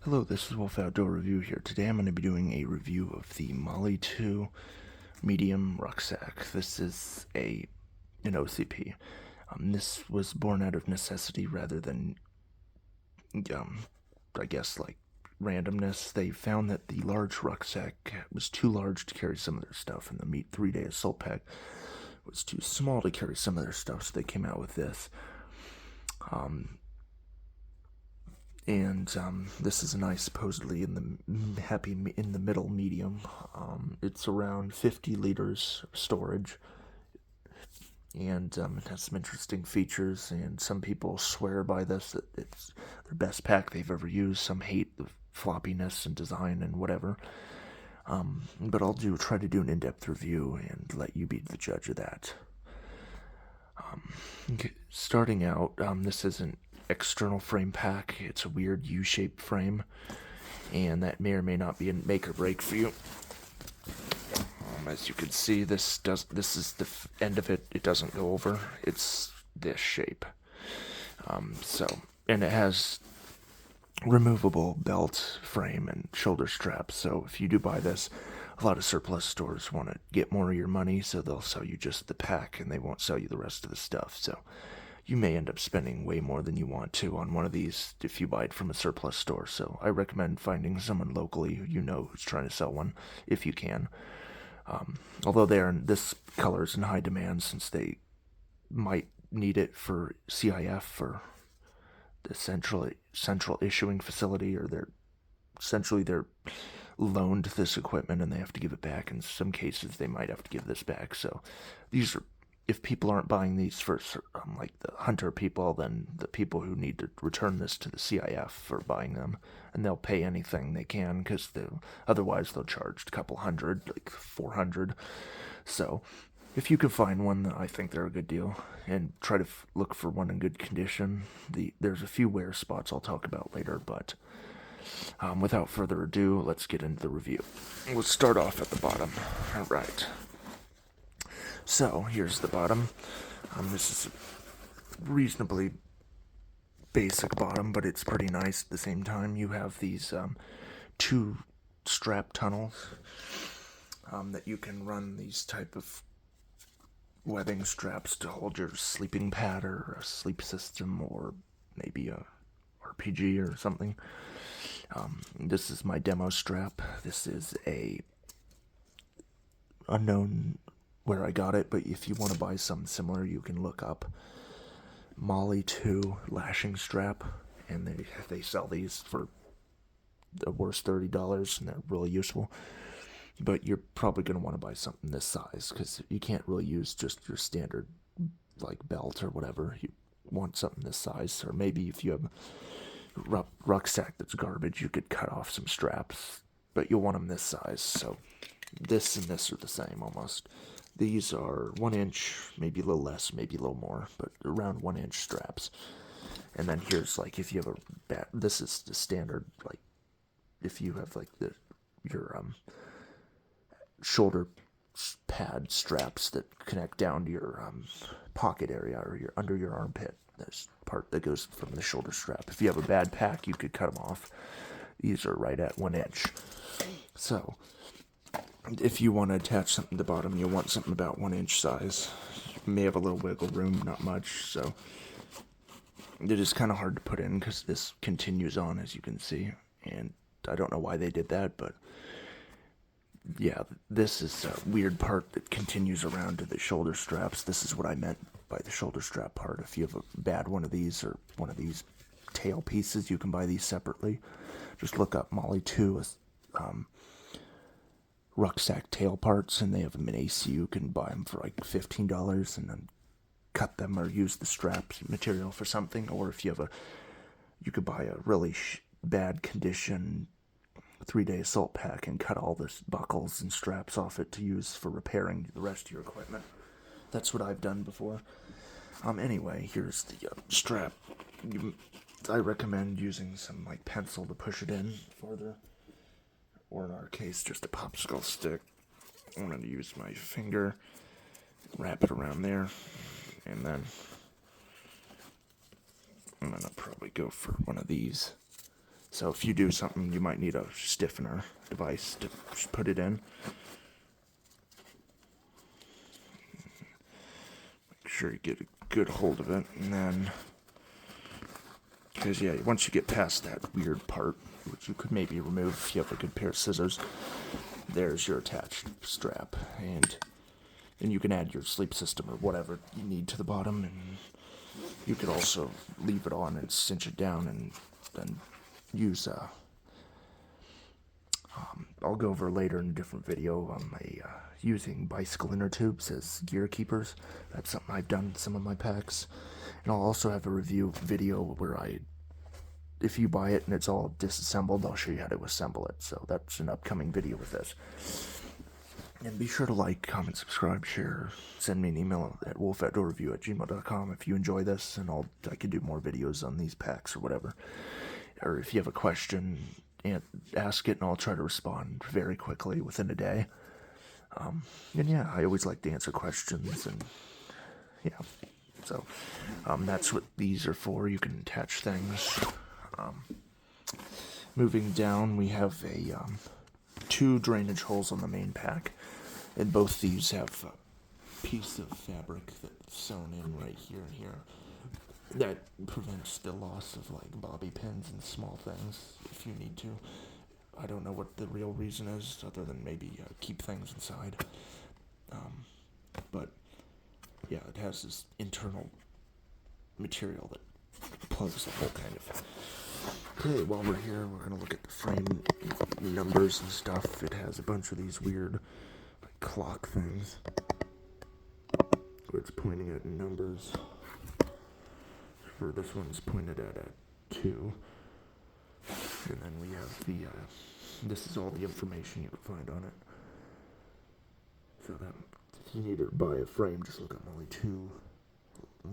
Hello, this is Wolf Outdoor Review here. Today I'm going to be doing a review of the Molle 2 Medium Rucksack. This is an OCP. This was born out of necessity rather than, I guess, like randomness. They found that the large rucksack was too large to carry some of their stuff, and the 3-day assault pack was too small to carry some of their stuff, so they came out with this. This is a nice, supposedly in the middle medium. It's around 50 liters storage, and it has some interesting features. And some people swear by this that it's their best pack they've ever used. Some hate the floppiness and design and whatever. But I'll try to do an in-depth review and let you be the judge of that. Okay, starting out, this isn't external frame pack. It's a weird U-shaped frame, and that may or may not be a make or break for you. As you can see, this is the end of it. It doesn't go over. It's this shape. And it has removable belt frame and shoulder straps. So if you do buy this, a lot of surplus stores want to get more of your money, so they'll sell you just the pack and they won't sell you the rest of the stuff. So you may end up spending way more than you want to on one of these if you buy it from a surplus store. So I recommend finding someone locally who you know who's trying to sell one if you can. Although this color is in high demand since they might need it for CIF, for the central issuing facility, or they're loaned this equipment and they have to give it back. In some cases they might have to give this back. So these are, if people aren't buying these for like the hunter people, then the people who need to return this to the CIF for buying them, and they'll pay anything they can because otherwise they'll charge a couple hundred, like 400. So if you can find one, I think they're a good deal, and try to look for one in good condition. There's a few wear spots I'll talk about later, but without further ado, let's get into the review. We'll start off at the bottom. All right. So here's the bottom. This is a reasonably basic bottom, but it's pretty nice at the same time. You have these 2 strap tunnels that you can run these type of webbing straps to hold your sleeping pad or a sleep system, or maybe a RPG or something. This is my demo strap. This is a unknown where I got it, but if you want to buy something similar, you can look up Molle 2 lashing strap, and they sell these for the worst $30, and they're really useful. But you're probably going to want to buy something this size, because you can't really use just your standard like belt or whatever. You want something this size, or maybe if you have a rucksack that's garbage, you could cut off some straps, but you'll want them this size. So this and this are the same almost. These are 1 inch, maybe a little less, maybe a little more, but around 1 inch straps. And then here's, like, if you have this is the standard, like, if you have like your shoulder pad straps that connect down to your pocket area, or under your armpit. There's part that goes from the shoulder strap. If you have a bad pack, you could cut them off. These are right at 1 inch. So if you want to attach something to the bottom, you want something about 1 inch size. You may have a little wiggle room, not much, so it is kind of hard to put in because this continues on, as you can see, and I don't know why they did that, but yeah, this is a weird part that continues around to the shoulder straps. This is what I meant by the shoulder strap part. If you have a bad one of these, or one of these tail pieces, you can buy these separately. Just look up Molle 2 rucksack tail parts, and they have them in AC. You can buy them for like $15 and then cut them or use the straps material for something. Or if you have you could buy a really bad condition 3-day assault pack and cut all the buckles and straps off it to use for repairing the rest of your equipment. That's what I've done before. Anyway, here's the strap. I recommend using some like pencil to push it in further, or in our case, just a popsicle stick. I'm going to use my finger, wrap it around there, and then I'm going to probably go for one of these So if you do something, you might need a stiffener device to put it in. Make sure you get a good hold of it, and then, because yeah, once you get past that weird part, which you could maybe remove if you have a good pair of scissors, there's your attached strap, and then you can add your sleep system or whatever you need to the bottom, and you could also leave it on and cinch it down, and then use I'll go over later in a different video using bicycle inner tubes as gear keepers. That's something I've done in some of my packs, and I'll also have a review video where if you buy it and it's all disassembled, I'll show you how to assemble it. So that's an upcoming video with this. And be sure to like, comment, subscribe, share, send me an email at wolf@doorreview@gmail.com if you enjoy this, and I can do more videos on these packs or whatever. Or if you have a question, ask it, and I'll try to respond very quickly within a day. And yeah, I always like to answer questions, and yeah. So that's what these are for. You can attach things. Moving down, we have two drainage holes on the main pack, and both these have a piece of fabric that's sewn in right here and here that prevents the loss of like bobby pins and small things if you need to. I don't know what the real reason is, other than maybe keep things inside. But yeah, it has this internal material that plugs the hole, kind of. Okay, while we're here, we're gonna look at the frame numbers and stuff. It has a bunch of these weird like, clock things where it's pointing at numbers. For this one's pointed at 2. And then we have this is all the information you can find on it. So that, if you need to buy a frame, just look up Molle 2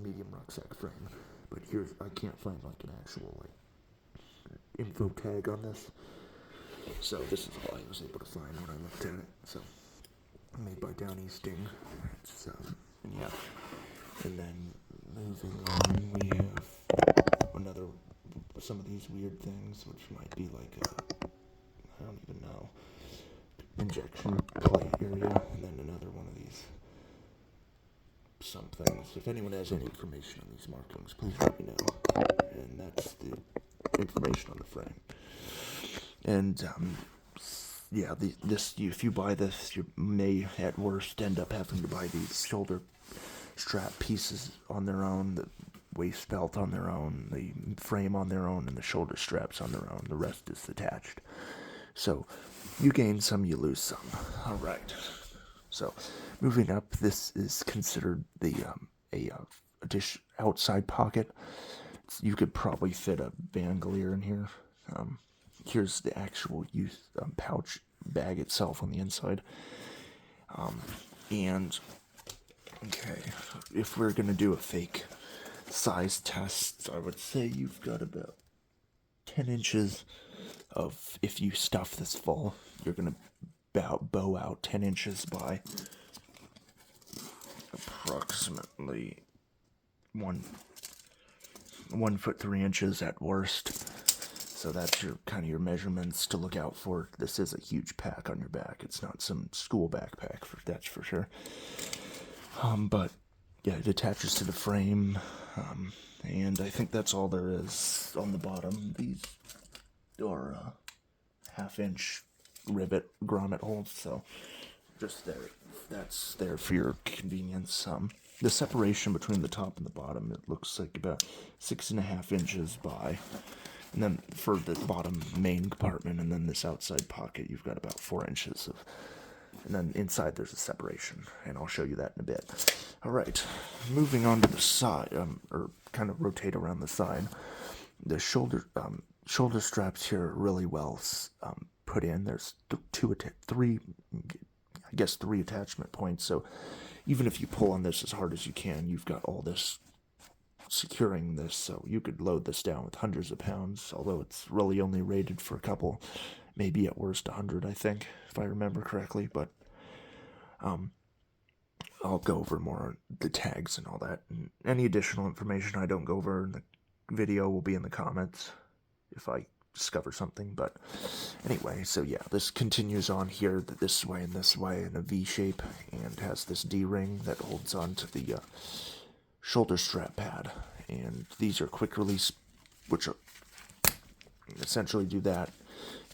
medium rucksack frame. But here's, I can't find like an actual like info tag on this. So this is all I was able to find when I looked at it. So, made by Downey Sting. It's, and yeah. And then moving on, we have some of these weird things, which might be like I don't even know, injection plate area, and then another one of these some things. If anyone has any information on these markings, please let me know. And that's the information on the frame. And yeah, if you buy this, you may at worst end up having to buy these shoulder strap pieces on their own, the waist belt on their own, the frame on their own, and the shoulder straps on their own. The rest is attached. So you gain some, you lose some. All right. So moving up, this is considered the outside pocket. You could probably fit a bandolier in here. Here's the actual pouch bag itself on the inside. And okay, if we're gonna do a fake size test, I would say you've got about 10 inches of, if you stuff this full, you're gonna bow out 10 inches by approximately 1 foot 3 inches at worst. So that's your kind of your measurements to look out for. This is a huge pack on your back. It's not some school backpack, that's for sure. But yeah, it attaches to the frame, and I think that's all there is on the bottom. These are 1/2-inch rivet grommet holes, so just there. That's there for your convenience. The separation between the top and the bottom, it looks like about 6.5 inches by, and then for the bottom main compartment, and then this outside pocket, you've got about 4 inches of. And then inside there's a separation, and I'll show you that in a bit. All right, moving on to the side, or kind of rotate around the side. The shoulder straps here are really well put in. There's three attachment points. So even if you pull on this as hard as you can, you've got all this securing this. So you could load this down with hundreds of pounds, although it's really only rated for a couple. Maybe at worst 100, I think, if I remember correctly. But I'll go over more on the tags and all that. And any additional information I don't go over in the video will be in the comments if I discover something. But anyway, so yeah, this continues on here this way and this way in a V shape, and has this D-ring that holds on to the shoulder strap pad. And these are quick release, which are essentially do that.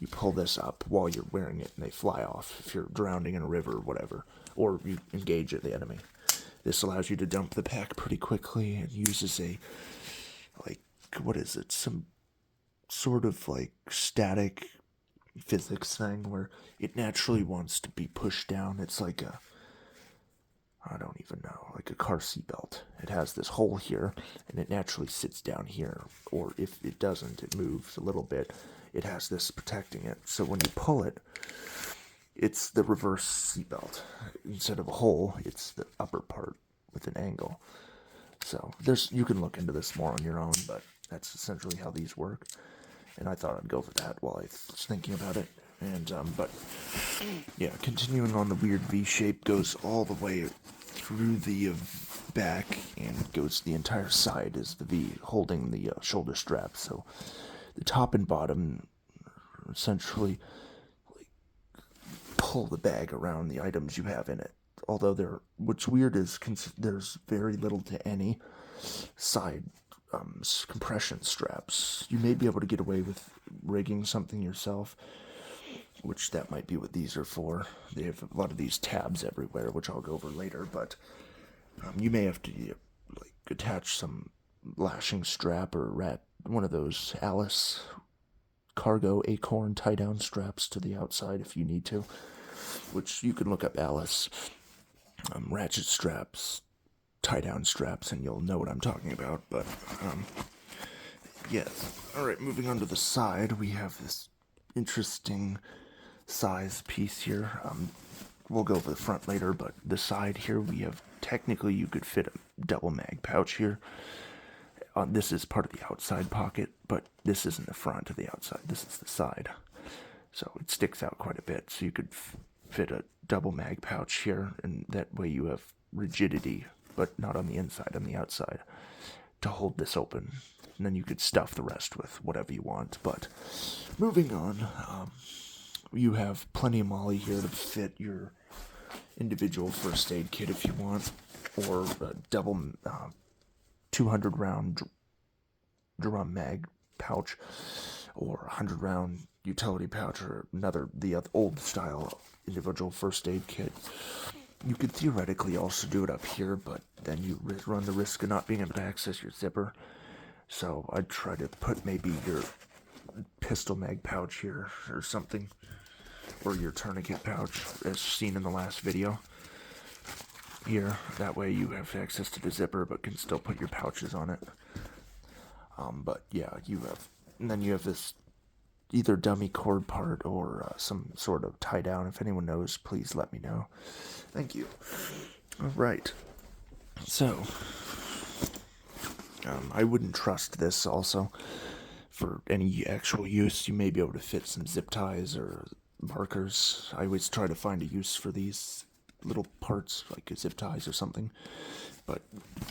You pull this up while you're wearing it, and they fly off if you're drowning in a river or whatever, or you engage the enemy. This allows you to dump the pack pretty quickly, and uses a, like, what is it, some sort of, like, static physics thing where it naturally wants to be pushed down. It's like a, I don't even know, like a car seat belt. It has this hole here, and it naturally sits down here, or if it doesn't, it moves a little bit. It has this protecting it, so when you pull it, it's the reverse seatbelt. Instead of a hole, it's the upper part with an angle. So you can look into this more on your own, but that's essentially how these work. And I thought I'd go for that while I was thinking about it. And but yeah, continuing on, the weird V shape goes all the way through the back and goes the entire side is the V, holding the shoulder strap. So the top and bottom essentially pull the bag around the items you have in it. Although what's weird is there's very little to any side compression straps. You may be able to get away with rigging something yourself, which that might be what these are for. They have a lot of these tabs everywhere, which I'll go over later, but you may have to like attach some lashing strap or one of those Alice cargo acorn tie-down straps to the outside if you need to, which you can look up Alice ratchet straps, tie-down straps, and you'll know what I'm talking about. But yes, alright, moving on to the side, we have this interesting size piece here. We'll go over the front later, but the side here, we have, technically you could fit a double mag pouch here. This is part of the outside pocket, but this isn't the front of the outside, this is the side. So it sticks out quite a bit, so you could fit a double mag pouch here, and that way you have rigidity, but not on the inside, on the outside, to hold this open. And then you could stuff the rest with whatever you want. But moving on, you have plenty of Molle here to fit your individual first aid kit if you want, or a double 200 round drum mag pouch, or 100 round utility pouch, or the old style individual first aid kit. You could theoretically also do it up here, but then you run the risk of not being able to access your zipper. So I'd try to put maybe your pistol mag pouch here or something, or your tourniquet pouch as seen in the last video here. That way you have access to the zipper but can still put your pouches on it. But yeah, and then you have this either dummy cord part or some sort of tie down. If anyone knows, please let me know. Thank you. Alright, so I wouldn't trust this also for any actual use. You may be able to fit some zip ties or markers. I always try to find a use for these little parts, like zip ties or something. But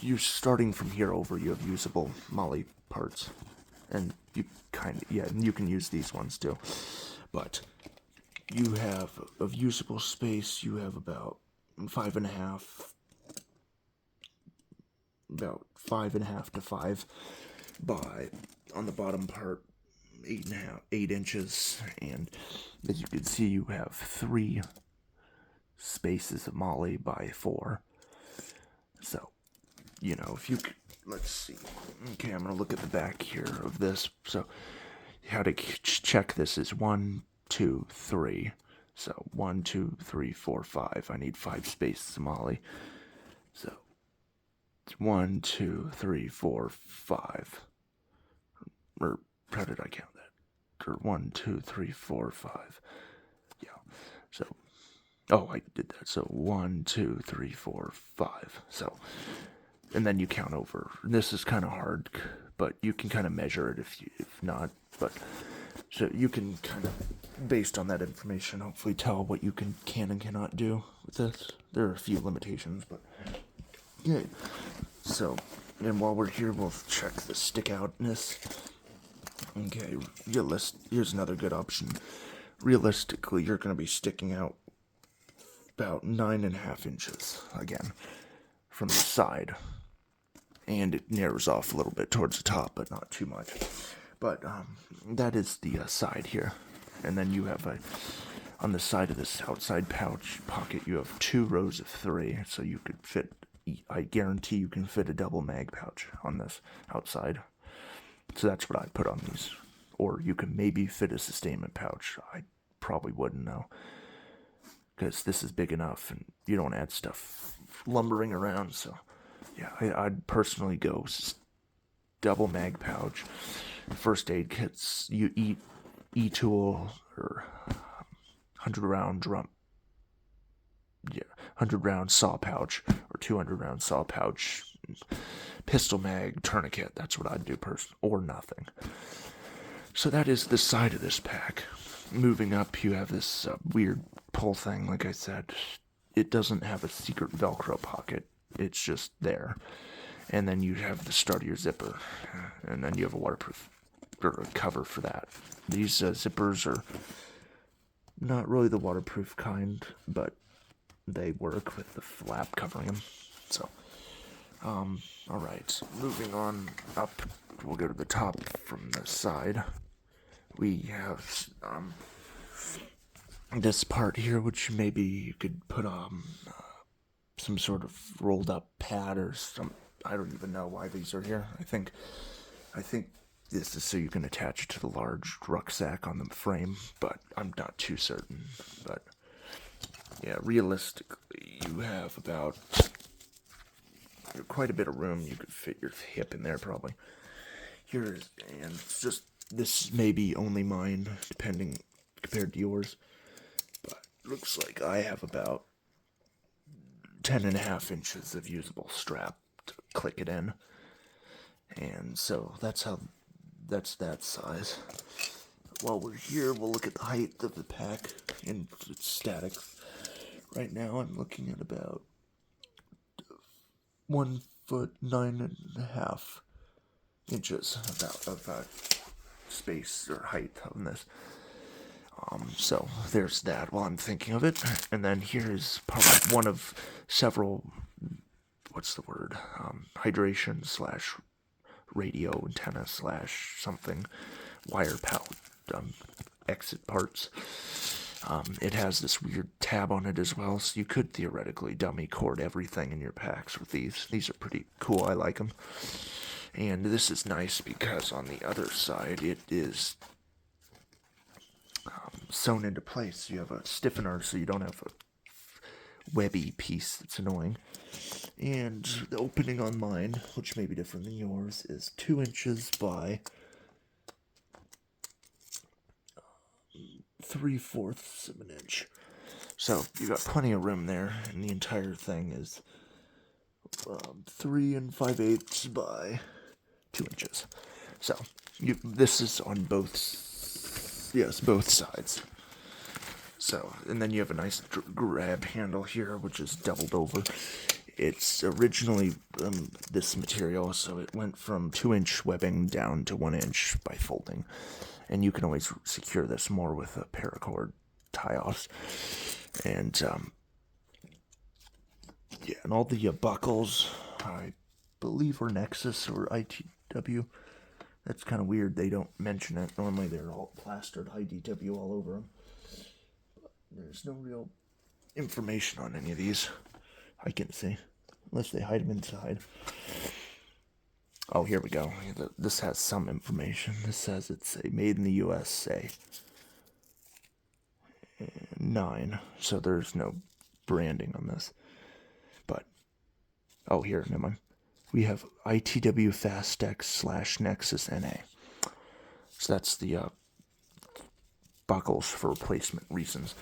you're starting from here over, you have usable Molle parts. And you you can use these ones too. But you have, of usable space, you have about 5.5 to 5 by, on the bottom part, 8 inches, and as you can see, you have 3 spaces of Molle by 4. So, if you could, let's see. Okay, I'm gonna look at the back here of this. So, how to check this is 1, 2, 3. So 1, 2, 3, 4, 5. I need 5 spaces of Molle. So it's 1, 2, 3, 4, 5. Or how did I count that? Or 1, 2, 3, 4, 5. Yeah. So, I did that. So 1, 2, 3, 4, 5. So, and then you count over. This is kind of hard, but you can kind of measure it if not. But so you can kind of, based on that information, hopefully tell what you can and cannot do with this. There are a few limitations, but yeah. So, and while we're here, we'll check the stick outness. Okay, here's another good option. Realistically, you're going to be sticking out about 9.5 inches, again, from the side. And it narrows off a little bit towards the top, but not too much. But that is the side here. And then you have on the side of this outside pouch pocket, you have 2 rows of 3, so you could fit, I guarantee you can fit a double mag pouch on this outside. So that's what I'd put on these. Or you can maybe fit a sustainment pouch. I probably wouldn't know, because this is big enough and you don't add stuff lumbering around. So yeah, I'd personally go double mag pouch. First aid kits, you E-tool or 100-round drum, 100-round saw pouch or 200-round saw pouch, pistol mag, tourniquet. That's what I'd do or nothing. So that is the side of this pack. Moving up, you have this weird pull thing. Like I said, it doesn't have a secret Velcro pocket. It's just there. And then you have the start of your zipper, and then you have a waterproof or a cover for that. These zippers are not really the waterproof kind, but they work with the flap covering them. So, all right, moving on up, we'll go to the top from the side. We have this part here, which maybe you could put some sort of rolled up pad or some. I don't even know why these are here. I think this is so you can attach it to the large rucksack on the frame, but I'm not too certain. But yeah, realistically, you have about quite a bit of room. You could fit your hip in there probably. And it's just, this may be only mine, depending compared to yours, but looks like I have about 10.5 inches of usable strap to click it in. And so that's that size. While we're here, we'll look at the height of the pack in its static. Right now I'm looking at about 1 foot 9.5 inches about space or height on this. So there's that while I'm thinking of it. And then here's probably one of several, hydration / radio antenna / something, wire pouch, exit parts. It has this weird tab on it as well, so you could theoretically dummy cord everything in your packs with these. These are pretty cool, I like them. And this is nice because on the other side it is sewn into place. You have a stiffener so you don't have a webby piece that's annoying. And the opening on mine, which may be different than yours, is 2 inches by 3/4 of an inch. So you got plenty of room there, and the entire thing is 3 5/8 by 2 inches. So this is on both sides. So, and then you have a nice grab handle here, which is doubled over. It's originally this material, so it went from 2-inch webbing down to 1 inch by folding. And you can always secure this more with a paracord tie-offs. And, and all the buckles, I believe, are Nexus or ITW. That's kind of weird. They don't mention it. Normally they're all plastered IDW all over them. But there's no real information on any of these, I can see, unless they hide them inside. Oh, here we go. This has some information. This says it's made in the USA. 9. So there's no branding on this. But, oh, here, never mind. We have ITW Fastex / Nexus NA. So that's the buckles for replacement reasons.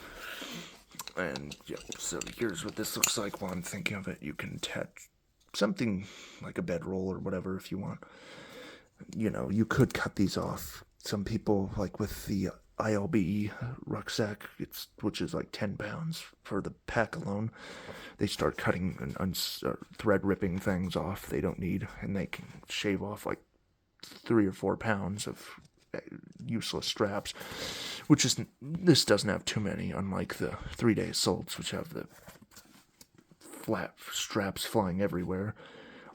And yeah, so here's what this looks like while I'm thinking of it. You can attach something like a bedroll or whatever if you want. You know, you could cut these off. Some people, like with the ILBE rucksack, which is like 10 pounds for the pack alone, they start cutting and thread ripping things off they don't need, and they can shave off like 3 or 4 pounds of useless straps, this doesn't have too many, unlike the 3-day assaults, which have the flat straps flying everywhere.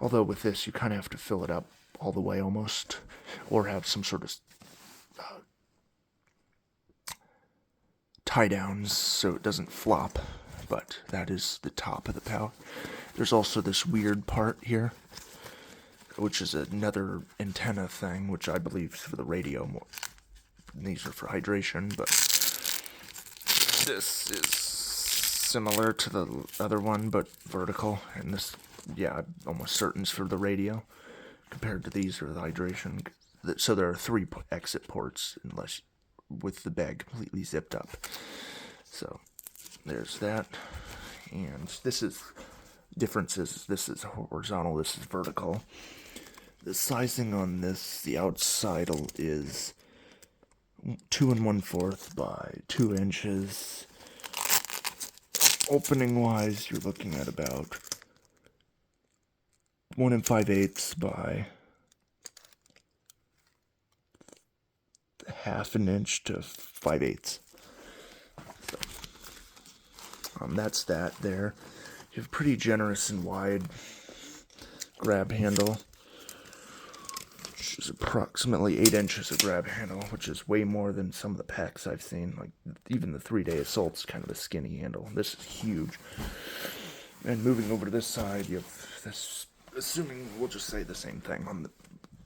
Although with this, you kind of have to fill it up all the way almost, or have some sort of tie downs so it doesn't flop. But that is the top of the pouch. There's also this weird part here, which is another antenna thing, which I believe is for the radio. More. These are for hydration, but this is similar to the other one, but vertical. And this, yeah, I'm almost certain is for the radio, compared to these are the hydration. So there are 3 exit ports, unless with the bag completely zipped up. So there's that. And this is differences. This is horizontal, this is vertical. The sizing on this, the outside is 2 1/4 by 2 inches. Opening wise, you're looking at about 1 5/8 by 1/2 inch to 5/8. So, that's that there. You have pretty generous and wide grab handle, which is approximately 8 inches of grab handle, which is way more than some of the packs I've seen. Like even the 3-day assault's kind of a skinny handle. This is huge. And moving over to this side, you have this. Assuming we'll just say the same thing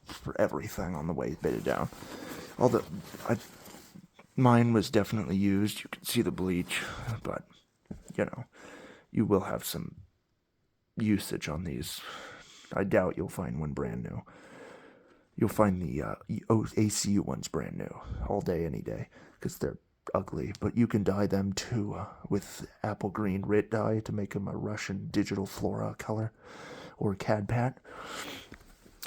for everything on the way bitted down. Although mine was definitely used. You can see the bleach, but you will have some usage on these. I doubt you'll find one brand new. You'll find the ACU ones brand new all day, any day, because they're ugly. But you can dye them too with apple green RIT dye to make them a Russian digital flora color or CAD-PAT.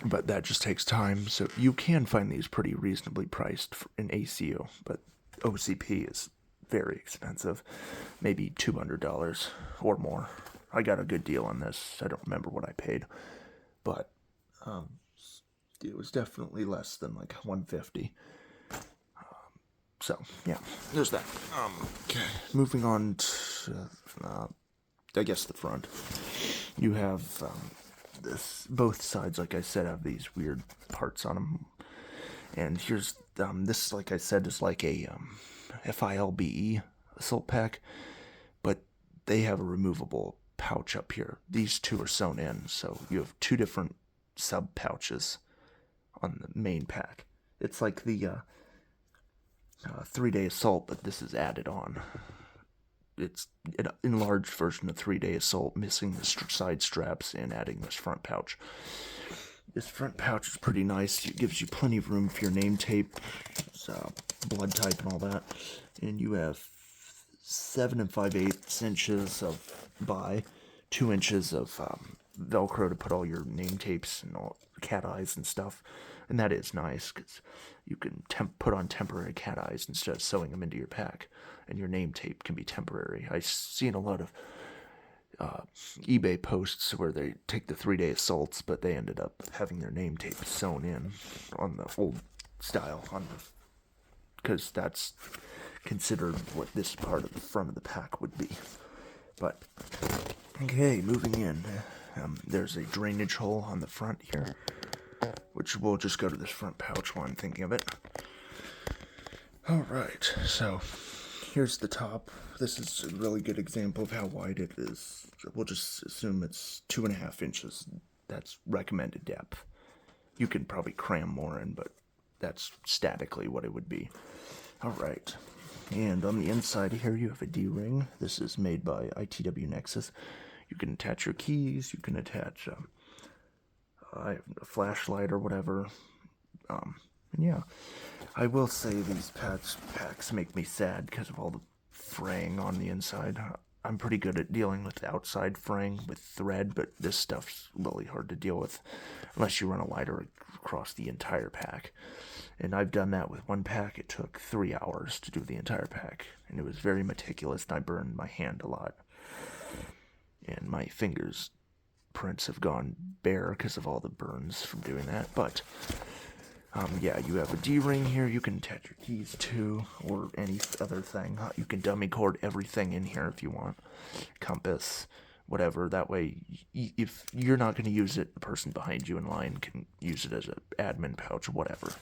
But that just takes time. So you can find these pretty reasonably priced in ACU, but OCP is very expensive, maybe $200 or more. I got a good deal on this. I don't remember what I paid, but it was definitely less than like $150. So yeah, there's that. Okay, moving on to I guess the front. You have this. Both sides, like I said, have these weird parts on them. And here's this, like I said, is like a FILBE assault pack, but they have a removable pouch up here. These 2 are sewn in, so you have 2 different sub pouches on the main pack. It's like the 3-day assault, but this is added on. It's an enlarged version of 3-day assault, missing the side straps and adding this front pouch. This front pouch is pretty nice. It gives you plenty of room for your name tape, blood type, and all that. And you have 7 5/8 inches by 2 inches of Velcro to put all your name tapes and all cat eyes and stuff. And that is nice because you can put on temporary cat eyes instead of sewing them into your pack. And your name tape can be temporary. I've seen a lot of eBay posts where they take the 3-day assaults, but they ended up having their name tape sewn in on the old style, because that's considered what this part of the front of the pack would be. But okay, moving in, there's a drainage hole on the front here, which we'll just go to this front pouch while I'm thinking of it. All right, so here's the top. This is a really good example of how wide it is. We'll just assume it's 2.5 inches. That's recommended depth. You can probably cram more in, but that's statically what it would be. All right. And on the inside here, you have a D-ring. This is made by ITW Nexus. You can attach your keys. You can attach a flashlight or whatever. And yeah, I will say these packs make me sad because of all the fraying on the inside. I'm pretty good at dealing with outside fraying with thread, but this stuff's really hard to deal with unless you run a lighter across the entire pack. And I've done that with one pack. It took 3 hours to do the entire pack, and it was very meticulous, and I burned my hand a lot. And my fingers prints have gone bare because of all the burns from doing that. But Yeah, you have a D-ring here you can attach your keys to, or any other thing. You can dummy cord everything in here if you want. Compass, whatever. That way, if you're not going to use it, the person behind you in line can use it as an admin pouch, whatever.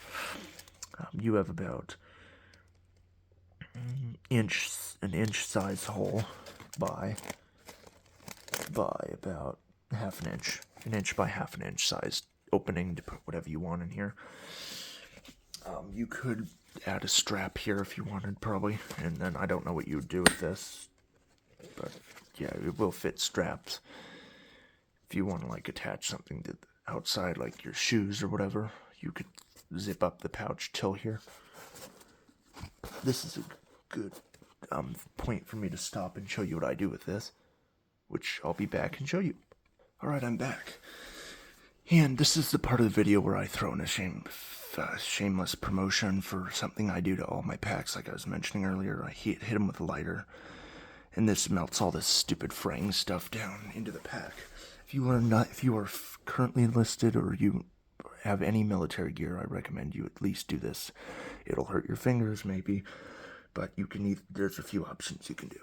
You have about an inch size hole by about half an inch by half an inch size opening to put whatever you want in here. You could add a strap here if you wanted, probably, and then I don't know what you would do with this, but yeah, it will fit straps. If you want to like attach something to the outside, like your shoes or whatever, you could zip up the pouch till here. This is a good point for me to stop and show you what I do with this, which I'll be back and show you. Alright, I'm back. And this is the part of the video where I throw in a shameless promotion for something I do to all my packs. Like I was mentioning earlier, I hit them with a lighter, and this melts all this stupid fraying stuff down into the pack. If you are currently enlisted or you have any military gear, I recommend you at least do this. It'll hurt your fingers maybe, but you can there's a few options you can do.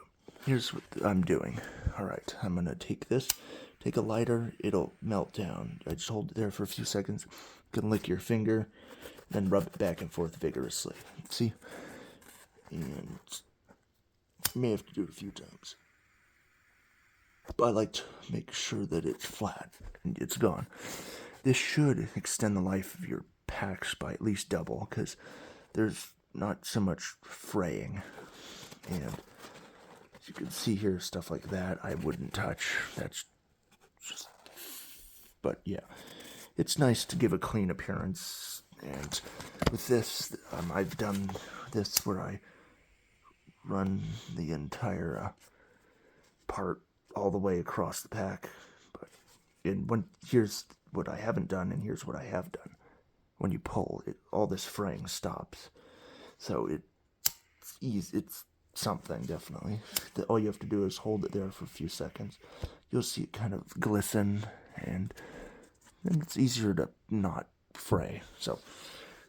Here's what I'm doing. Alright, I'm gonna take a lighter, it'll melt down. I just hold it there for a few seconds. You can lick your finger, then rub it back and forth vigorously. See? And you may have to do it a few times. But I like to make sure that it's flat and it's gone. This should extend the life of your packs by at least double, because there's not so much fraying. And as you can see here, stuff like that I wouldn't touch. That's just, but yeah, it's nice to give a clean appearance. And with this, I've done this where I run the entire part all the way across the pack. But here's what I haven't done, and here's what I have done. When you pull, all this fraying stops. So it's easy. It's something, definitely. All you have to do is hold it there for a few seconds. You'll see it kind of glisten, and then it's easier to not fray. So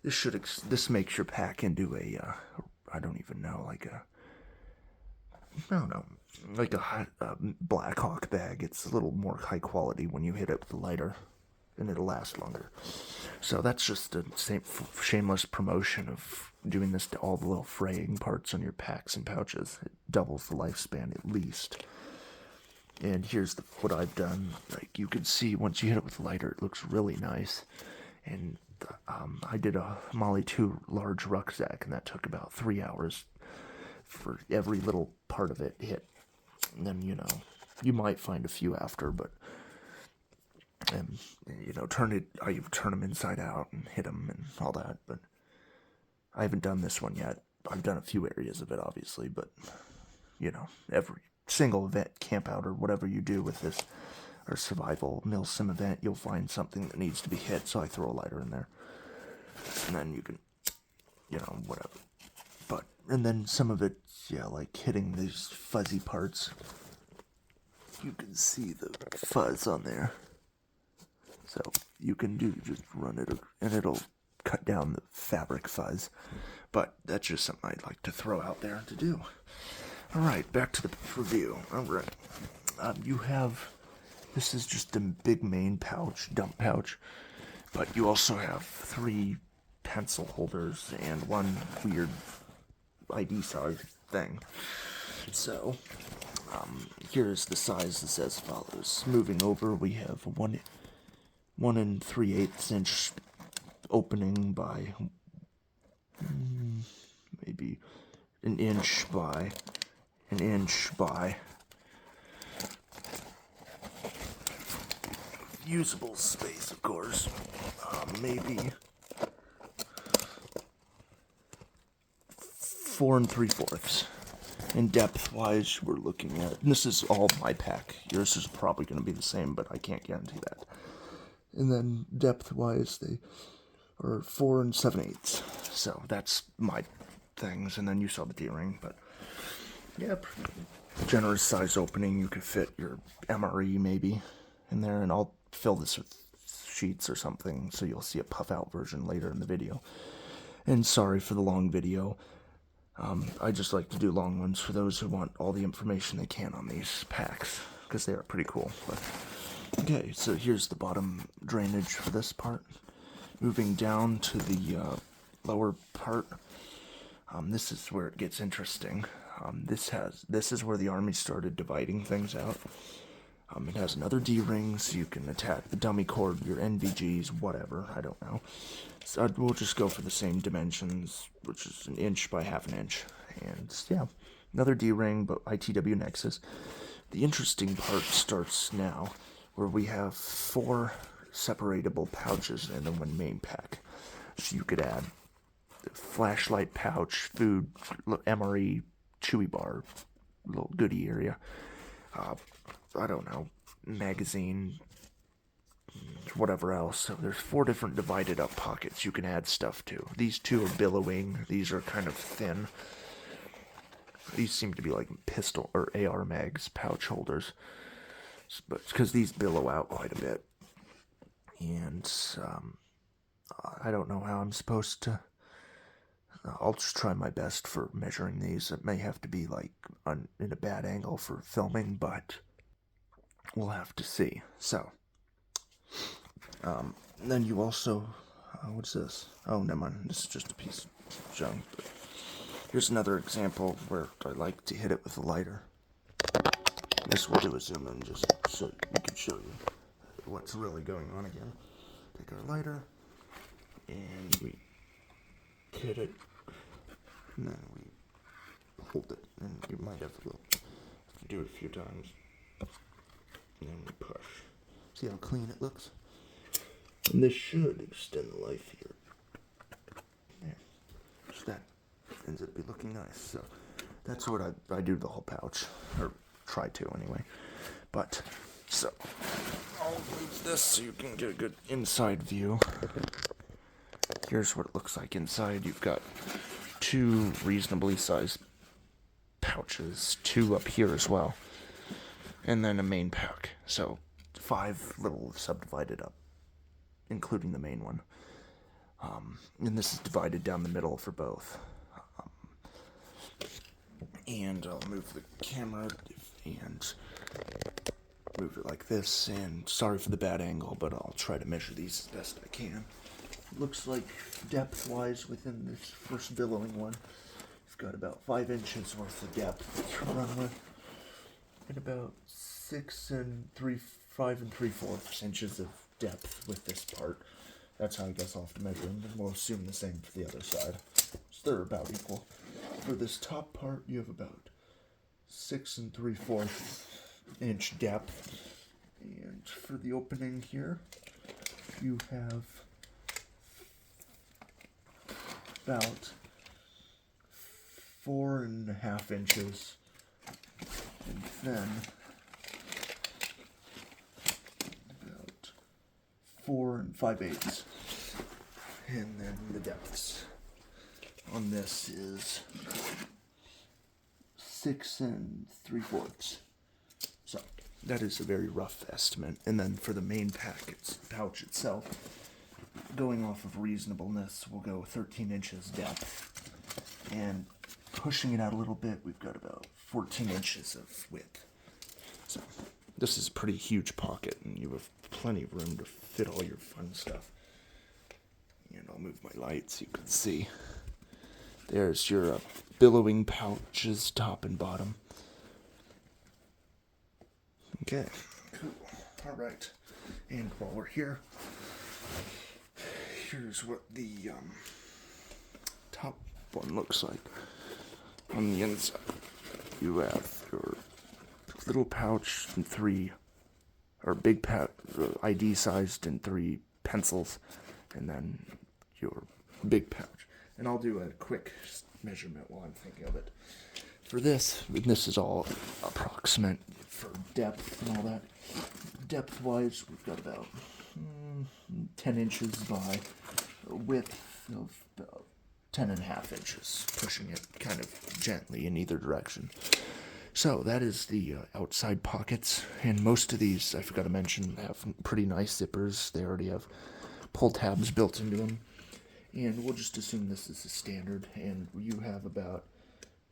this makes your pack into a I don't even know, like a Black Hawk bag. It's a little more high quality when you hit it with the lighter, and it'll last longer. So that's just a shameless promotion of doing this to all the little fraying parts on your packs and pouches. It doubles the lifespan at least. And here's what I've done. Like you can see, once you hit it with the lighter, it looks really nice. And I did a Molle 2 large rucksack, and that took about 3 hours for every little part of it hit. And then, you might find a few after, but I turn them inside out and hit them and all that. But I haven't done this one yet. I've done a few areas of it, obviously, but every single event, camp out, or whatever you do with this, or survival milsim event, you'll find something that needs to be hit, so I throw a lighter in there. And then you can, whatever. And then some of it, like hitting these fuzzy parts. You can see the fuzz on there. So you can just run it, and it'll cut down the fabric fuzz. But that's just something I'd like to throw out there to do. Alright, back to the review. Alright. This is just a big main pouch, dump pouch. But you also have 3 pencil holders and 1 weird ID size thing. So, here's the sizes as follows. Moving over, we have 1 3/8 inch opening by maybe an inch by an inch by usable space, of course. Maybe 4 3/4. And depth-wise, we're looking at, and this is all my pack. Yours is probably going to be the same, but I can't guarantee that. And then depth-wise, they are 4 7/8. So that's my things. And then you saw the D-ring, but yeah, generous size opening. You could fit your MRE maybe in there, and I'll fill this with sheets or something, so you'll see a puff out version later in the video. And sorry for the long video. I just like to do long ones for those who want all the information they can on these packs, because they are pretty cool. But, okay, so here's the bottom drainage for this part. Moving down to the lower part, this is where it gets interesting. This is where the Army started dividing things out. It has another D-ring, so you can attach the dummy cord, your NVGs, whatever, I don't know. So we'll just go for the same dimensions, which is 1 inch by 1/2 inch. And yeah, another D-ring, but ITW Nexus. The interesting part starts now, where we have 4 separatable pouches in the one main pack. So you could add flashlight pouch, food, MRE, chewy bar, little goodie area. I don't know, magazine, whatever else. So there's 4 different divided up pockets you can add stuff to. These 2 are billowing. These are kind of thin. These seem to be like pistol or AR mags pouch holders, but because these billow out quite a bit. And I don't know how I'm supposed to. I'll just try my best for measuring these. It may have to be like in a bad angle for filming, but we'll have to see. So, then you also, what's this? Oh, never mind. This is just a piece of junk. But here's another example where I like to hit it with a lighter. This will do a zoom in just so we can show you what's really going on again. Take our lighter and we hit it, and then we hold it, and you might have to do it a few times, and then we push. See how clean it looks? And this should extend the life here. Yeah, so that ends up be looking nice. So that's what I do to the whole pouch, or try to anyway. But so I'll move this so you can get a good inside view. Here's what it looks like inside. You've got 2 reasonably sized pouches, 2 up here as well, and then a main pack. So 5 little subdivided up, including the main one. And this is divided down the middle for both. And I'll move the camera and move it like this. And sorry for the bad angle, but I'll try to measure these as best I can. Looks like depth-wise within this first billowing one, you've got about 5 inches worth of depth to run with, and about 5 3/4 inches of depth with this part. That's how I guess I'll have to measure them, and we'll assume the same for the other side. So they're about equal. For this top part, you have about 6 3/4 inch depth, and for the opening here, you have about 4 1/2 inches, and then about 4 5/8, and then the depths on this is 6 3/4. So that is a very rough estimate. And then for the main pouch itself, going off of reasonableness, we'll go 13 inches depth, and pushing it out a little bit, we've got about 14 inches of width. So this is a pretty huge pocket, and you have plenty of room to fit all your fun stuff. And I'll move my light so you can see. There's your billowing pouches, top and bottom. Okay, cool. All right, and while we're here, here's what the top one looks like. On the inside, you have your little pouch and 3, or big pouch, ID sized, and 3 pencils, and then your big pouch. And I'll do a quick measurement while I'm thinking of it. For this is all approximate for depth and all that. Depth-wise, we've got about 10 inches by a width of about 10 1/2 inches, pushing it kind of gently in either direction. So that is the outside pockets, and most of these, I forgot to mention, have pretty nice zippers. They already have pull tabs built into them, and we'll just assume this is a standard, and you have about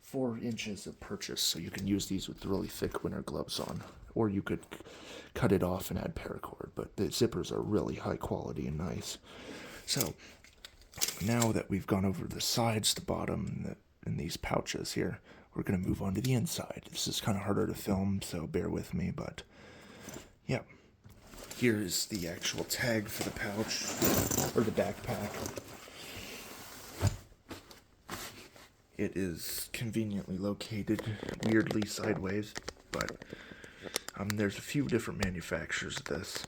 4 inches of purchase, so you can use these with really thick winter gloves on, or you could cut it off and add paracord, but the zippers are really high quality and nice. So now that we've gone over the sides, the bottom, and these pouches here, we're going to move on to the inside. This is kind of harder to film, so bear with me, but yeah. Here is the actual tag for the pouch, or the backpack. It is conveniently located, weirdly sideways, but there's a few different manufacturers of this.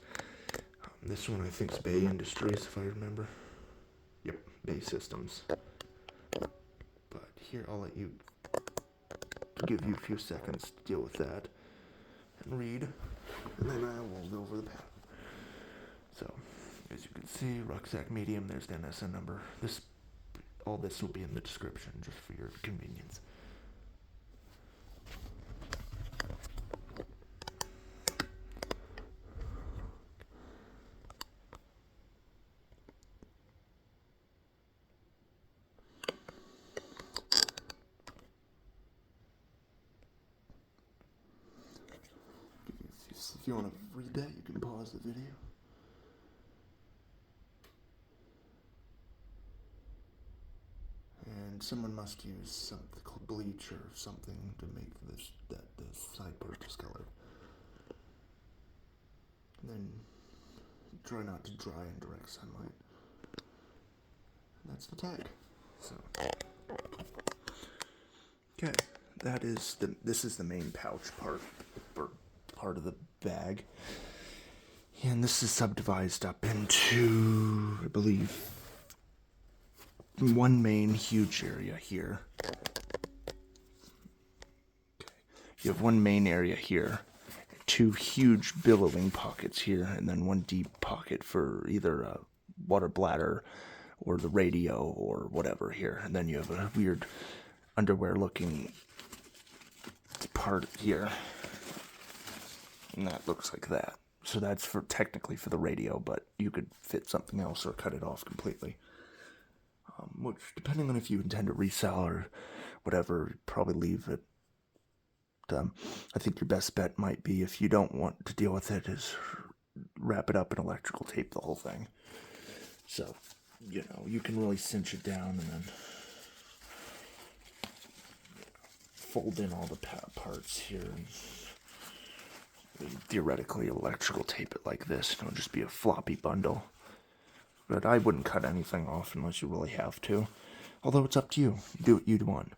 This one I think is Bay Industries, if I remember. Yep, Bay Systems. But here, I'll let you give you a few seconds to deal with that and read, and then I will go over the pattern. So, as you can see, rucksack medium, there's the NSN number. All this will be in the description, just for your convenience. If you want to read that, you can pause the video. And someone must use something called bleach or something to make this side part discolored. And then try not to dry in direct sunlight. And that's the tag. So, okay, this is the main pouch part, or part of the bag. And this is subdivided up into, I believe, one main huge area here. Okay. You have one main area here, 2 huge billowing pockets here, and then 1 deep pocket for either a water bladder or the radio or whatever here. And then you have a weird underwear looking part here. And that looks like that. So that's technically for the radio, but you could fit something else or cut it off completely. Which, depending on if you intend to resell or whatever, probably leave it. I think your best bet might be, if you don't want to deal with it, is wrap it up in electrical tape, the whole thing. So, you can really cinch it down and then fold in all the parts here. And theoretically, electrical tape it like this. It'll just be a floppy bundle. But I wouldn't cut anything off unless you really have to. Although it's up to you. Do what you'd want.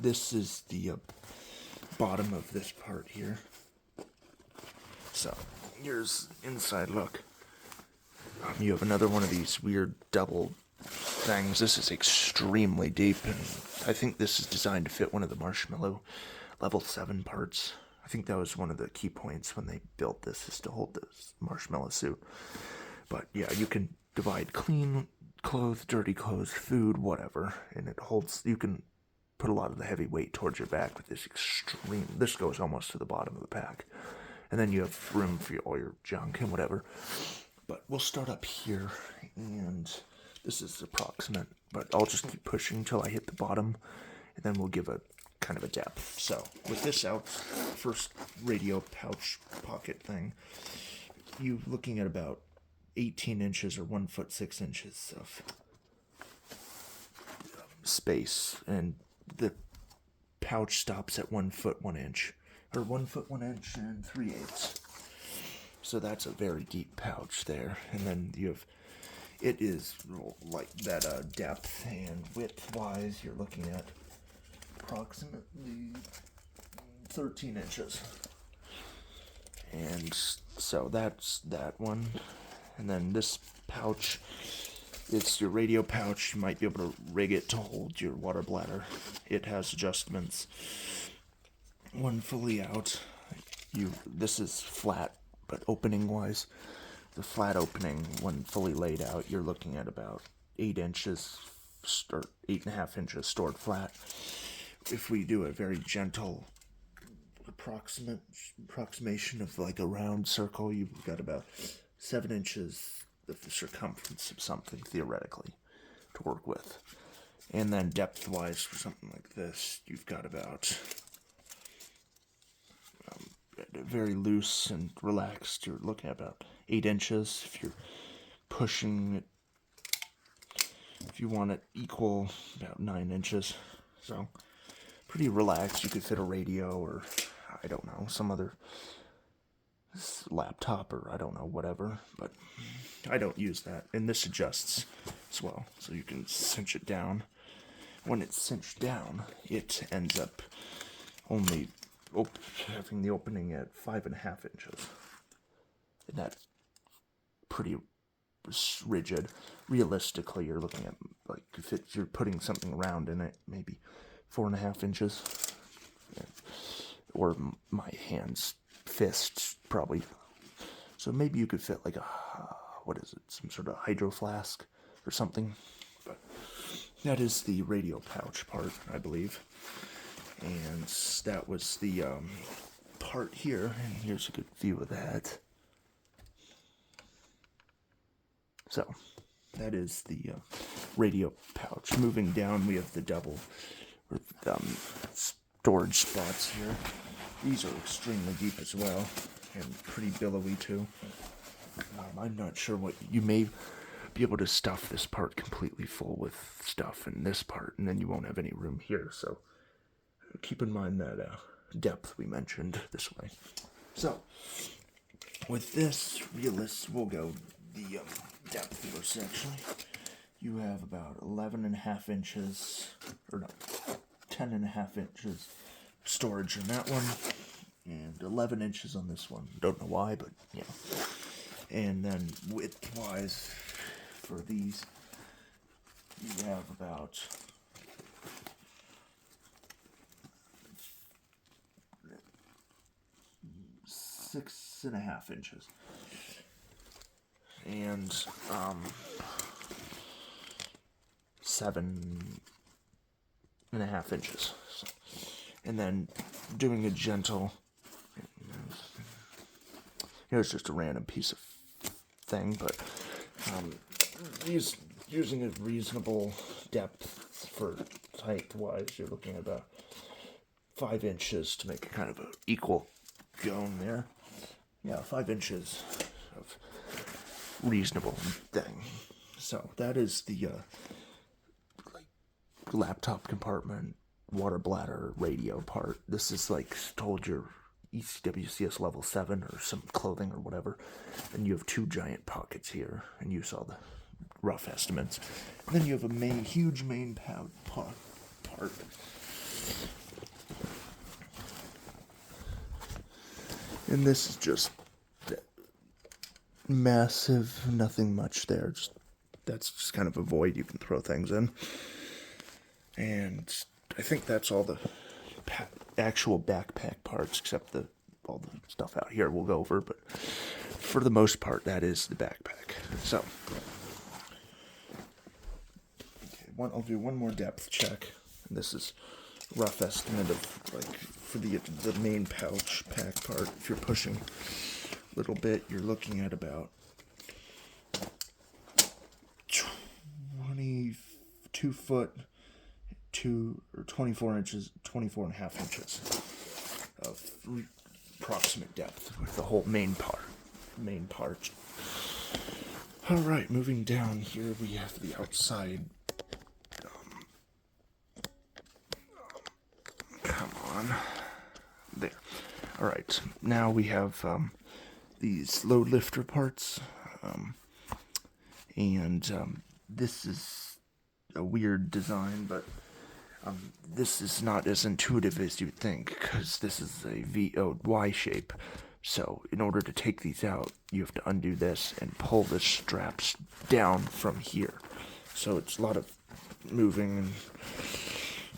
This is the bottom of this part here. So, here's inside look. You have another one of these weird double things. This is extremely deep, and I think this is designed to fit one of the Marshmallow level 7 parts. I think that was one of the key points when they built this, is to hold this Marshmallow suit. But yeah, you can divide clean clothes, dirty clothes, food, whatever, and it holds. You can put a lot of the heavy weight towards your back with this extreme. This goes almost to the bottom of the pack, and then you have room for all your junk and whatever. But we'll start up here, and this is approximate, but I'll just keep pushing until I hit the bottom, and then we'll give a kind of a depth. So with this out, first radio pouch pocket thing, you looking at about 18 inches or 1 foot 6 inches of space, and the pouch stops at 1 foot 1 inch, or 1 foot 1 inch and 3/8. So that's a very deep pouch there, and then you have, it is like that depth and width wise, you're looking at approximately 13 inches. And so that's that one. And then this pouch, it's your radio pouch. You might be able to rig it to hold your water bladder. It has adjustments. One fully out. This is flat, but opening wise, the flat opening, when fully laid out, you're looking at about 8 inches, or 8.5 inches stored flat. If we do a very gentle approximation of like a round circle, you've got about 7 inches of the circumference of something theoretically to work with. And then depth-wise, for something like this, you've got about very loose and relaxed. You're looking at about 8 inches. If you're pushing it, if you want it equal, about 9 inches. So pretty relaxed. You could fit a radio or, I don't know, some other laptop or I don't know, whatever, but I don't use that. And this adjusts as well, so you can cinch it down. When it's cinched down, it ends up only having the opening at 5.5 inches. And that's pretty rigid. Realistically, you're looking at, like, if you're putting something round in it, maybe 4.5 inches. Yeah. Or my hand's fist, probably. So maybe you could fit like a, what is it, some sort of hydro flask or something. But that is the radio pouch part, I believe. And that was the part here. And here's a good view of that. So that is the radio pouch. Moving down, we have the double storage spots here. These are extremely deep as well, and pretty billowy too. I'm not sure what, you may be able to stuff this part completely full with stuff in this part, and then you won't have any room here, so keep in mind that depth we mentioned this way. So, with this, we'll go the depth first, actually. You have about 11.5 inches, or no, 10.5 inches storage on that one, and 11 inches on this one. Don't know why, but yeah. And then width-wise, for these, you have about 6.5 inches. And 7.5 inches. So, and then doing a gentle, here's just a random piece of thing, but using a reasonable depth for height-wise, you're looking at about 5 inches to make a kind of an equal going there. Yeah, 5 inches of reasonable thing. So that is the laptop compartment, water bladder, radio part. This is like told your ECWCS level 7 or some clothing or whatever. And you have 2 giant pockets here, and you saw the rough estimates. And then you have a huge main part. And this is just massive, nothing much there. That's just kind of a void you can throw things in. And I think that's all the actual backpack parts, except all the stuff out here we'll go over. But for the most part, that is the backpack. So, okay, I'll do one more depth check. And this is a rough estimate of, like, for the main pouch pack part. If you're pushing a little bit, you're looking at about 22 foot. 24 inches, 24.5 inches of approximate depth with the whole main part. All right, moving down here, we have the outside. Come on, there. All right, now we have these load lifter parts, and this is a weird design, but this is not as intuitive as you'd think, because this is a Y shape. So in order to take these out, you have to undo this and pull the straps down from here. So it's a lot of moving, and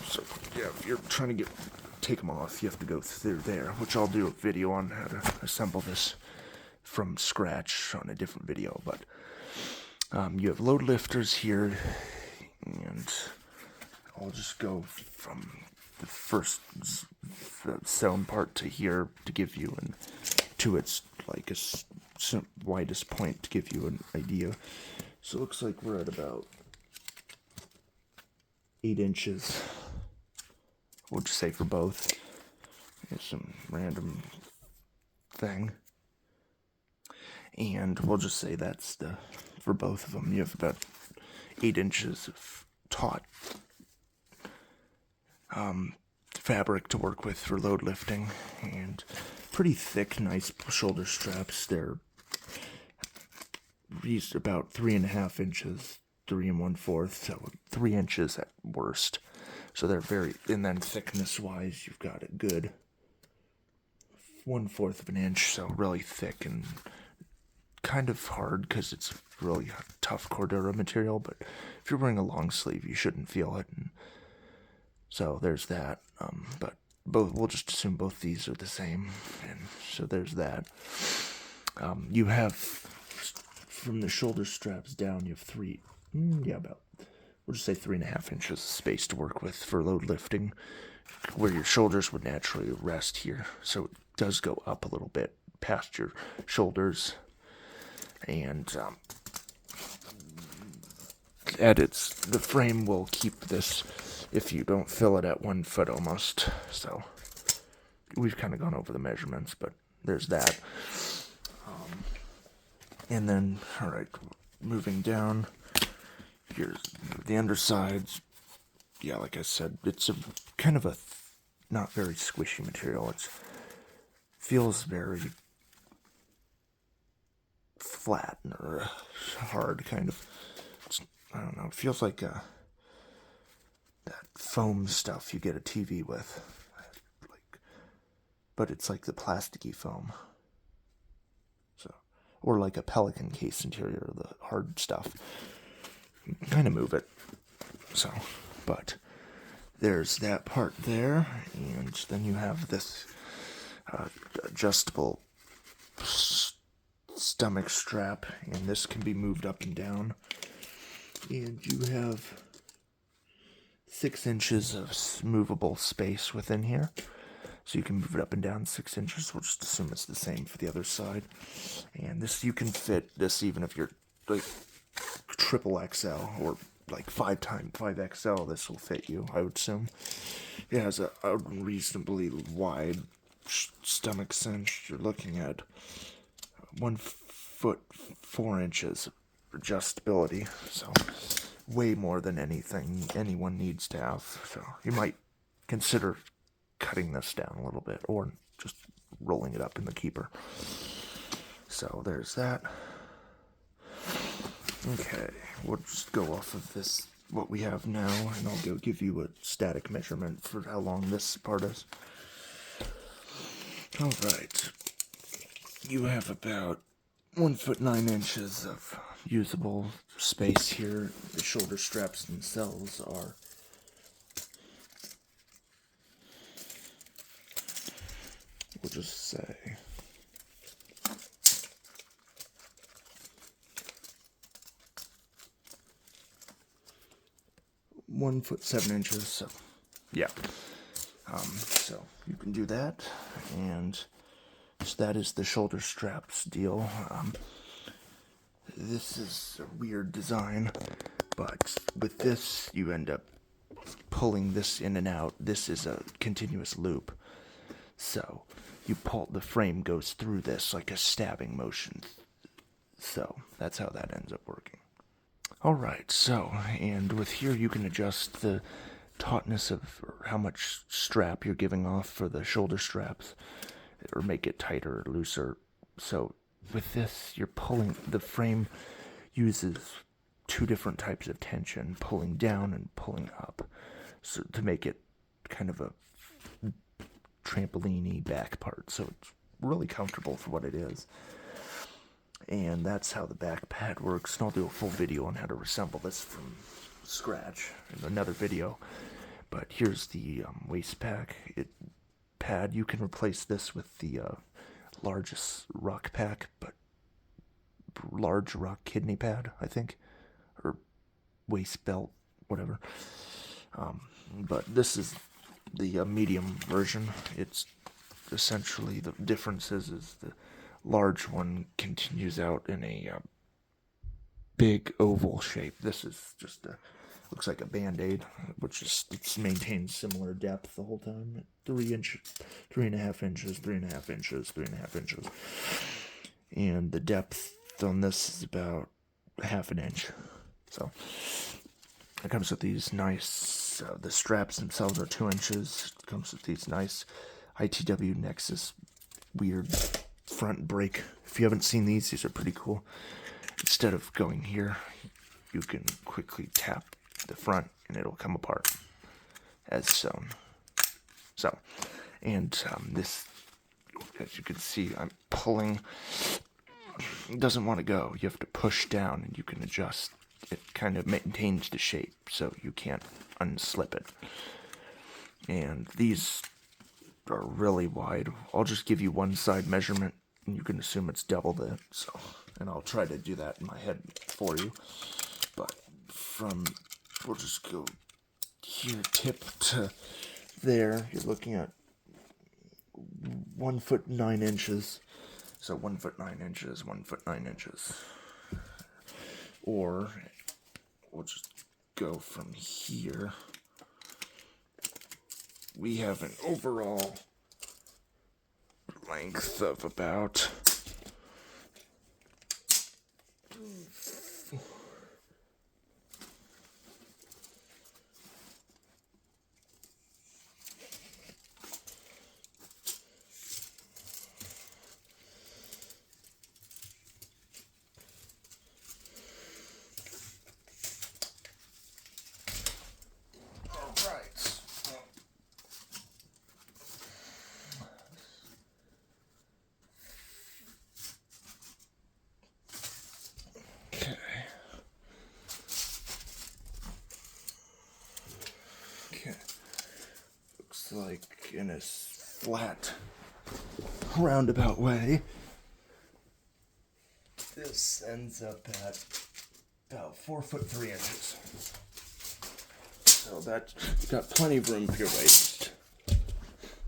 so yeah, if you're trying to take them off, you have to go through there, which I'll do a video on how to assemble this from scratch on a different video. But you have load lifters here. And I'll just go from the first sewn part to here to give you to its like a widest point to give you an idea. So it looks like we're at about 8 inches. We'll just say for both. Here's some random thing. And we'll just say that's for both of them. You have about 8 inches of taut fabric to work with for load lifting, and pretty thick, nice shoulder straps. They're about 3.5 inches, 3 1/4, so 3 inches at worst. So they're very, and then thickness wise, you've got a good 1/4 of an inch, so really thick and kind of hard because it's really tough Cordura material. But if you're wearing a long sleeve, you shouldn't feel it. And so there's that. But we'll just assume both these are the same, and so there's that. You have from the shoulder straps down, you have we'll just say 3.5 inches of space to work with for load lifting, where your shoulders would naturally rest here. So it does go up a little bit past your shoulders, and the frame will keep this if you don't fill it at 1 foot almost. So we've kind of gone over the measurements, but there's that. And then, all right, moving down, here's the undersides. Yeah, like I said, it's a kind of a not very squishy material. It feels very flat or hard, kind of. I don't know. It feels like that foam stuff you get a TV with, but it's like the plasticky foam. So, or like a Pelican case interior, the hard stuff. Kind of move it. So, but there's that part there, and then you have this adjustable stomach strap, and this can be moved up and down. And you have 6 inches of movable space within here. So you can move it up and down 6 inches. We'll just assume it's the same for the other side. And this, you can fit this even if you're like triple XL or like 5XL. This will fit you, I would assume. It has a reasonably wide stomach cinch. You're looking at 1 foot 4 inches adjustability, so way more than anything anyone needs to have. So you might consider cutting this down a little bit or just rolling it up in the keeper. So there's that. Okay, we'll just go off of this, what we have now, and I'll go give you a static measurement for how long this part is. Alright, you have about 1 foot 9 inches of usable space here. The shoulder straps themselves are we'll just say 1 foot 7 inches. So yeah, so you can do that, and so that is the shoulder straps deal. This is a weird design, but with this you end up pulling this in and out. This is a continuous loop, so you pull, the frame goes through this like a stabbing motion. So that's how that ends up working. Alright, so, and with here you can adjust the tautness of how much strap you're giving off for the shoulder straps, or make it tighter or looser. So with this, you're pulling, the frame uses 2 different types of tension, pulling down and pulling up, so to make it kind of a trampoline-y back part. So it's really comfortable for what it is. And that's how the back pad works. And I'll do a full video on how to assemble this from scratch in another video. But here's the waist pad. You can replace this with the largest ruck pack, but large ruck kidney pad, I think, or waist belt whatever. But this is the medium version. It's essentially, the difference is the large one continues out in a big oval shape. This is just looks like a band-aid, which is, it's maintained similar depth the whole time. 3 inches, 3.5 inches, 3.5 inches, 3.5 inches. And the depth on this is about 1/2 inch. So it comes with these nice, the straps themselves are 2 inches. It comes with these nice ITW Nexus weird front brake. If you haven't seen these are pretty cool. Instead of going here, you can quickly tap the front and it'll come apart as shown. So, and this, as you can see, I'm pulling. It doesn't want to go. You have to push down and you can adjust. It kind of maintains the shape so you can't unslip it. And these are really wide. I'll just give you one side measurement and you can assume it's double that. So, and I'll try to do that in my head for you. But we'll just go here, tip to there. You're looking at 1 foot 9 inches. So 1 foot 9 inches, 1 foot 9 inches. Or we'll just go from here. We have an overall length of about like in a flat roundabout way. This ends up at about 4 foot 3 inches. So that's got plenty of room for your waist.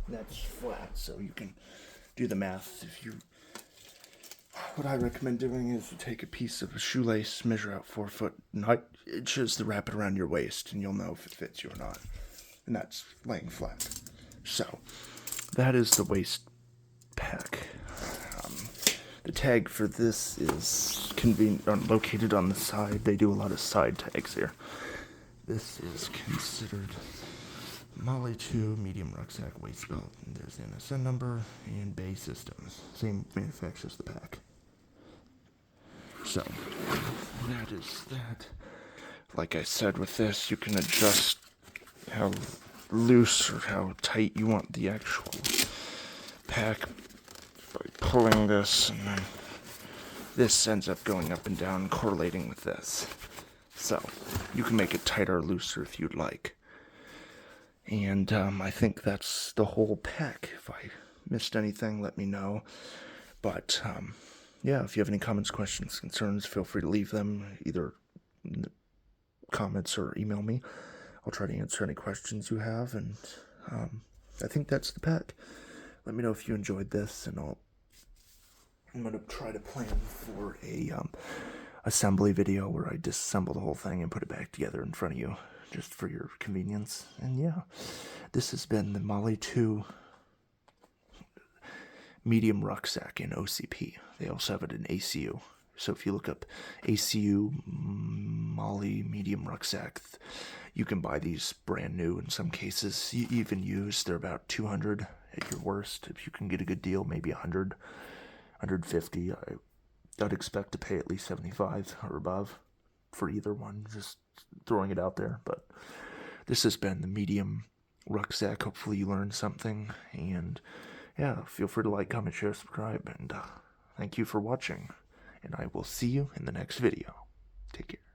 That's flat, so you can do the math. What I recommend doing is to take a piece of a shoelace, measure out 4 foot 9 inches to wrap it around your waist, and you'll know if it fits you or not. And that's laying flat. So that is the waist pack. The tag for this is located on the side. They do a lot of side tags here. This is considered Molle 2 Medium Rucksack Waist Belt. And there's an SN number and Bay Systems. Same manufacturers the pack. So that is that. Like I said, with this, you can adjust how loose or how tight you want the actual pack by pulling this, and then this ends up going up and down, correlating with this. So you can make it tighter or looser if you'd like. And I think that's the whole pack. If I missed anything, let me know. But yeah, if you have any comments, questions, concerns, feel free to leave them either in the comments or email me. I'll try to answer any questions you have, and I think that's the pack. Let me know if you enjoyed this, and I'm going to try to plan for a assembly video where I disassemble the whole thing and put it back together in front of you, just for your convenience. And yeah, this has been the Molle 2 Medium Rucksack in OCP. They also have it in ACU. So if you look up ACU Molle Medium Rucksack, you can buy these brand new in some cases, even used. They're about $200 at your worst. If you can get a good deal, maybe $100, $150. I'd expect to pay at least $75 or above for either one. Just throwing it out there. But this has been the Medium Rucksack. Hopefully you learned something. And yeah, feel free to like, comment, share, subscribe. And thank you for watching. And I will see you in the next video. Take care.